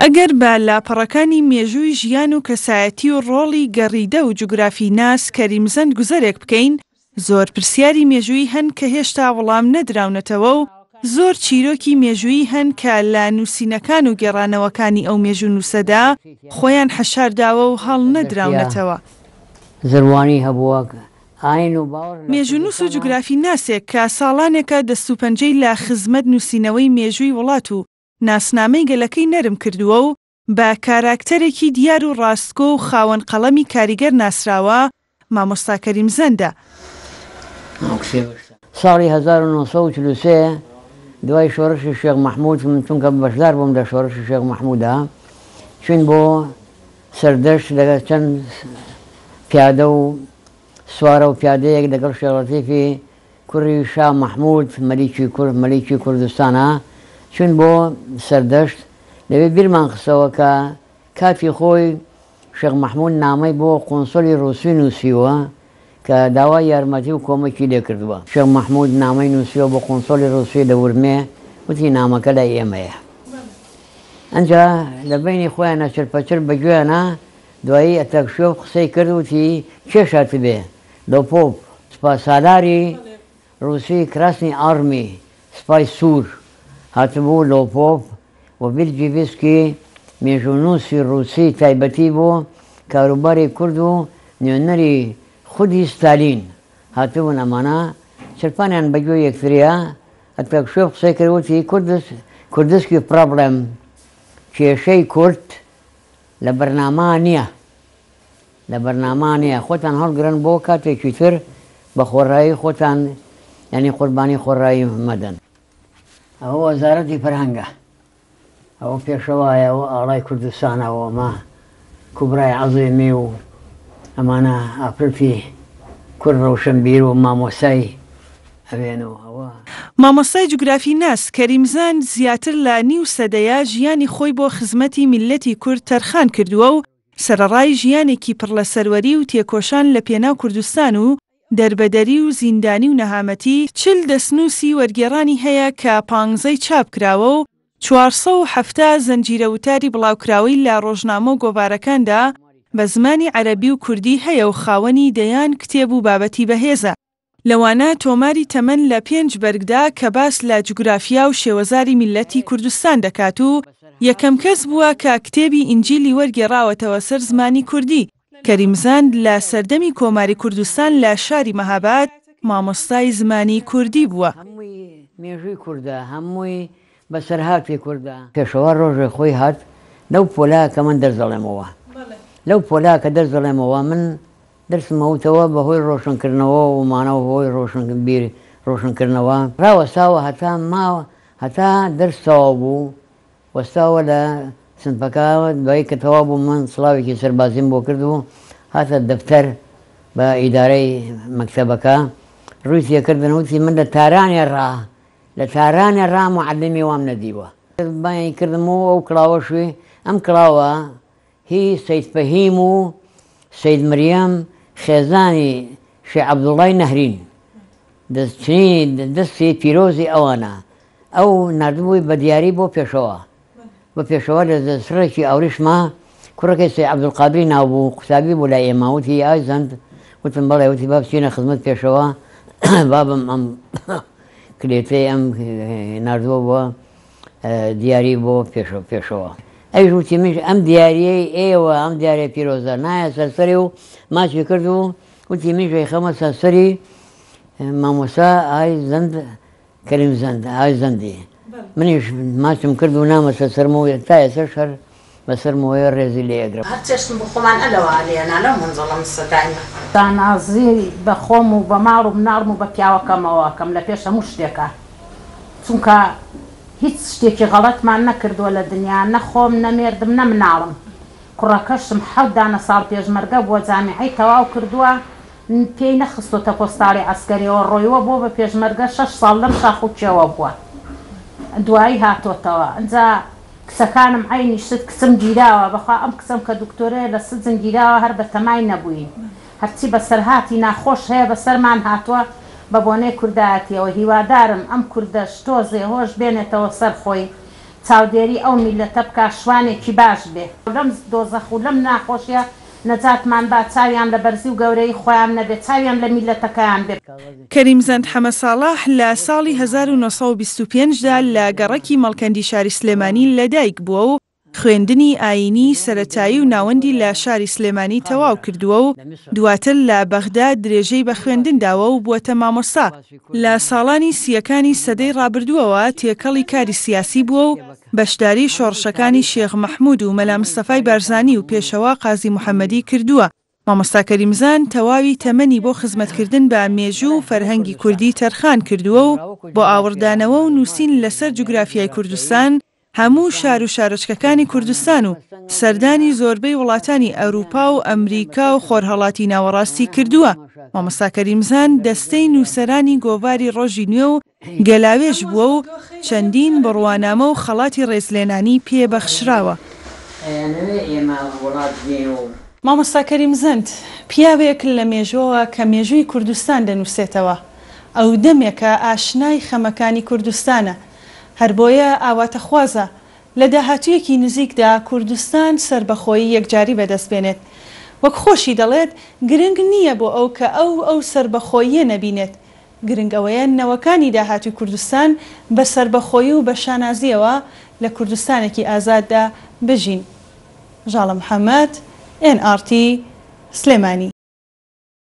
ئەگەر بە لاپەڕەکانی مێژووی ژیان و کەسایەتی و ڕۆڵی گەڕیدە و جوگرافی ناس کەریمزەند گوزەرێک بکەین، زۆر پرسیاری مێژووی هەن کە هێشتا وەڵام نەدراونەتەوە و زۆر چیرۆکی مێژووی هەن کە لە نووسینەکان و گێڕانەوەکانی ئەو مێژوو نووسەدا خۆیان حەشارداوە و هەڵ نەدراونەتەوە. زەروانی هەبووە مێژوونووس و جوگرافی ناسێک کە ساڵانێکە دەستوپەنجەی لە خزمەت نووسینەوەی مێژووی وڵات و ناسنامەی گەلەکەی نەرم کردووە و بە کاراکتەرێکی دیار و ڕاستگۆ و خاوەن قەڵەمی کاریگەر ناسراوە مامۆستا کەریمزەندە. ساڵی 1943 دوای شۆڕشی شێخ مەحموود من چونکە بەشدار بووم لە شۆڕشی شێخ مەحموودە چوین بۆ سەردەشت لەگەڵ چەند پیادە و سوارە و پیادەیەک لەگەڵ شێخ لەتیفی کوڕی شا مەحموود مەلیکی کوردستانە چوین بۆ سەردەشت. لەوێ بیرمان خستەوە کە کاتی خۆی شێخ مەحموود نامەی بۆ قۆنسۆلی ڕووسی نووسیوە کە داوای یارمەتی و کۆمەکی لێ کردووە. شێخ مەحموود نامەی نووسیوە بۆ قۆنسۆلی ڕووسی لە ورمێ، وتی نامەکە لای ئێمەیە. ئەنجا لە بینی خۆیان چرپەچر بەگوێیانە دوایی ئەتەکشۆف قسەی کرد وتی کێشات بێ لۆپۆپ سپاسالاری ڕووسی کراسنی ئارمی سپای سوور هاتبوو لۆپۆپ و بیلجیڤسکی مێژوونووسی ڕووسی تایبەتی بۆ کاروباری کورد و نوێنەری خودی ستالین هاتبوون. ئەمانە چرپانیان بەگوێ یەکتریا. ئەتەکشۆف قسەی کرد وتی کوردسکی پرۆبلەم کێشەی کورد لە بەرنامە نییە خۆتان هەڵگرن بۆ کاتێکی تر بە خۆڕایی خۆتان یعنی قوربانی خۆڕایی مەدەن. ئەوە وەزارەتی فەرهەنگە، ئەوە پێشەوایە و ئاڵای کوردستانەوە ئەمە کوبرای عەزیمی و ئەمانە ئاپرفی کورد ڕەوشنبیر و مامۆسای ئەوێنەوە. مامۆستای جوگرافی ناس کەریمزەند زیاتر لە نیو سەدەیە ژیانی خۆی بۆ خزمەتی میلەتی کورد تەرخان کردووە و سەرەڕای ژیانێکی پڕ لە سەروەری و تێکۆشان لە پێناو کوردستان و دەربەدەری و زیندانی و نەهامەتی 40 دەستنووسی وەرگێڕانی هەیە کە 15 چاپ کراوە و 470 زەنجیرە وتاری بڵاوکراوی لە ڕۆژنامە و گۆڤارەکاندا بە زمانی عەرەبی و کوردی هەیە و خاوەنی دەیان کتێب و بابەتی بەهێزە. لەوانە تۆماری تەمەن لە 5 بەرگدا کە باس لە جوگرافیا و شێوەزاری میلەتی کوردستان دەکات و یەکەم کەس بووە کە کتێبی ئینجیلی وەرگێڕاوەتەوە سەر زمانی کوردی. کەریمزەند لە سەردەمی کۆماری کوردستان لە شاری مەهاباد مامۆستای زمانی کوردی بووە. مێژووی کووردە هەمووی بەسەرهاتی کووردە. پێشەوە ڕۆژێ خۆی هات لەو پۆلا کە من دەرزەڵێمەوە، لەو پۆلا کە دەرزەڵێمەوە من دەرسمەوتەوە بەهۆی ڕۆشنکردنەوە و مانەوە بەهۆی ڕۆشنکردنەوە ڕاوەستاوە هەتا دەرسەوە بوو وەستاوە لە سنفەکە. دوایی کە تەوا بوو من سڵاوێکی سەربازیم بۆ کرد و هاتە دەفتەر بە ئیدارەی مەکتەبەکە ڕووی تێکردنەوتی من لە تارانێ ڕا موعەللیمی وام نەدیوە. بایانی کردمەوە ئەو کڵاوەشوی ئەم کڵاوە هی سەید فەهیم و سەید مریەم خێزانی شێخ عەبدوڵڵای نەهرین دەستی پیرۆزی ئەوانە ئەو نردبووی بە دیاری بۆ پێشەوە لە دەسڕێکی ئەوریشما کوڕەکەی سەید عەبدولقادری ناوبوو قوتابی بوو لای ئێمە وتی ئای زەند وتم بەڵێ وتی با بچینە خزمەت پێشەوە بابم ئەم کلێتەی ئەم نردووە بۆ دیاری بۆ پێشەوە. ئەویش وتی من ئەم دیاریەی ئێوە ئەم دیارە پیرۆزە نایە سەرسەری و ماچی کرد و وتی منیش خەمە سەرسەری مامۆستا ئای زەند کەریمزەند ئای زەندی منیش ماچم کرد و نامە سەرسەرمەوە تا ئێستا شەر بەسەرمەوەی ڕێزی لێ ئەگرم. هەر چێشتم بۆ خۆمان ئەلەوە لێنا لەو منزڵە سەدایمە دانازی بە خۆم و بە ماڵ و مناڵم و بە پیاوەکەمەوە کەم لە پێش هەموو شتێکە، چونکە هیچ شتێکی غەڵەتمان نەکردووە لە دنیا، نەخۆم نەمێردم نە مناڵم. کوڕەکەشم 7 دانە ساڵ پێشمەرگە بووە جامیعەی تەواو کردووە، پێی نەخستۆتە پۆستاڵی عەسکەریەوە ڕۆیوە بۆ بە پێشمەرگە 6 ساڵ لەم شاخ و کێوە بووە، دوایی هاتۆتەوە. ئەنجا کچەکانم عینی شت کچم گیراوە، بەخوا ئەم کچەم کە دکتۆرەیە لە سجن گیراوە هەر بە تەمای نەبووین، هەرچی بەسەرهاتی ناخۆش هەیە بەسەرمان هاتووە بە بۆنەی کوردایەتیەوە. هیوادارم ئەم کوردەش تۆزێ هۆش بێنێتەوە سەر خۆی، چاودێری ئەو میلەتە بکە شوانێکی باش بێ لەم دۆزەخ و لەم ناخۆشیە نەجاتمان با چاویان لە بەرزی و گەورەی خۆیان نەبێت چاویان لە میلەتەکەیان بێت. کەریمزەند حەمەساڵاح لە ساڵی 1925دا لە گەڕەکی مەڵکەندی شاری سلێمانی لەدایک بووە و خوێندنی ئاینی سەرەتایی و ناوەندی لە شاری سلێمانی تەواو کردووە و دواتر لە بەغدا درێژەی بە خوێندنداوە و بووەتە مامۆستا. لە ساڵانی سیەکانی سەدەی ڕابردووەوە تێکەڵی کاری سیاسی بووە و بەشداری شۆڕشەکانی شێخ مەحموود و مەلا مستەفای بارزانی و پێشەوا قازی محەممەدی کردووە. مامۆستا کەریمزان تەواوی تەمەنی بۆ خزمەتکردن بە مێژوو و فەرهەنگی کوردی تەرخان کردووە و بۆ ئاوردانەوە و نووسین لەسەر جوگرافیای کوردستان هەموو شار و شارۆچکەکانی کوردستان و سەردانی زۆربەی وڵاتانی ئەوروپا و ئەمریکا و خۆرهەڵاتی ناوەڕاستی کردووە. مامۆستا کەریمزان دەستەی نووسەرانی گۆڤاری ڕۆژی نوێ و گەلاوێژ بووە و چەندین بڕوانامە و خەڵاتی ڕێزلێنانی پێبەخشراوە. مامۆستا کەریمزەند پیاوێک لە مێژووە کە مێژووی کوردستان دەنووسێتەوە ئەو دەمێکە ئاشنای خەمەکانی کوردستانە هەر بۆیە ئاواتە خوازە لە داهاتوویەکی نزیکدا کوردستان سربەخۆیی یەکجاری بەدەست بێنێت. وەک خۆشی دەڵێت گرنگ نییە بۆ ئەو کە ئەو سربەخۆییە نەبینێت، گرنگ ئەوەیە نەوەکانی داهاتووی کوردستان بە سربەخۆیی و بە شانازیەوە لە کوردستانێکی ئازاددا بژین. ژاڵە محەممەد، NRT سلێمانی.